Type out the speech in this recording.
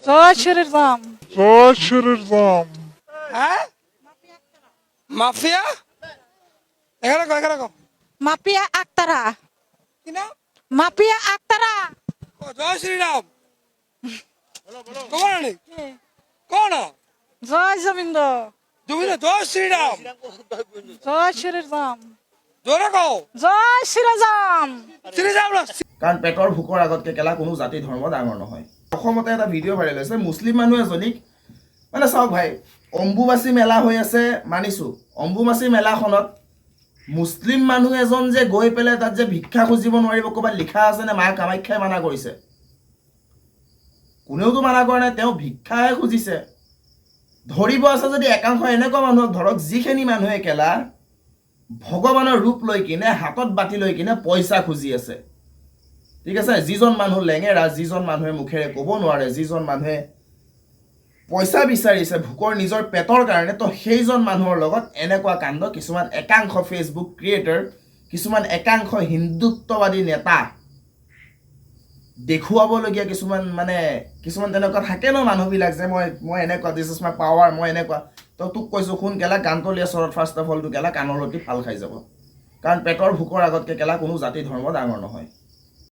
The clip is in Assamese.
জয় শ্রীরাম। জয় শ্রীরাম। হ্যাঁ মাফিয়া এখানে কো মাপিয়া আক্তারা। কি না মাপিয়া আক্তারা। জয় শ্রীরাম কখন আনি কোন জয় জমিন্দ। জমিন জয় শ্রীরাম জয় শ্রীরাম। জোরে কও জয় শ্রীরাম। শ্রীরাম না কাৰণ পেটৰ ভোকৰ আগত কেলা কোনো জাতি ধৰ্ম ডাঙৰ নহয় অসমতে এটা ভিডিঅ' ভাইৰেল হৈছে মুছলিম মানুহ এজনীক মানে চাওক ভাই অম্বুবাচী মেলা হৈ আছে মানিছোঁ অম্বুবাচী মেলাখনত মুছলিম মানুহ এজন যে গৈ পেলাই তাত যে ভিক্ষা খুজিব নোৱাৰিব ক'ৰবাত লিখা আছে নে মা কামাখ্যাই মানা কৰিছে কোনেওতো মানা কৰা নাই তেওঁ ভিক্ষাহে খুজিছে ধৰিব আছে যদি একাংশ এনেকুৱা মানুহক ধৰক যিখিনি মানুহে কেলা ভগৱানৰ ৰূপ লৈ কিনে হাতত বাতি লৈ কিনে পইচা খুজি আছে ঠিক আছে যিজন মানুহ লেঙেৰা যিজন মানুহে মুখেৰে ক'ব নোৱাৰে যিজন মানুহে পইচা বিচাৰিছে ভোকৰ নিজৰ পেটৰ কাৰণে তো সেইজন মানুহৰ লগত এনেকুৱা কাণ্ড কিছুমান একাংশ ফেচবুক ক্ৰিয়েটৰ কিছুমান একাংশ হিন্দুত্ববাদী নেতা দেখুৱাবলগীয়া কিছুমান তেনেকুৱা থাকে ন মানুহবিলাক যে মই এনেকুৱা দিছ ইজ মাই পাৱাৰ মই এনেকুৱা তো তোক কৈছোঁ শুন কেলা কাণতলীয়া চৰত ফাৰ্ষ্ট অফ অলটো কেলা কাণৰ লতি ফাল খাই যাব কাৰণ পেটৰ ভোকৰ আগতকৈ কেলা কোনো জাতি ধৰ্ম ডাঙৰ নহয়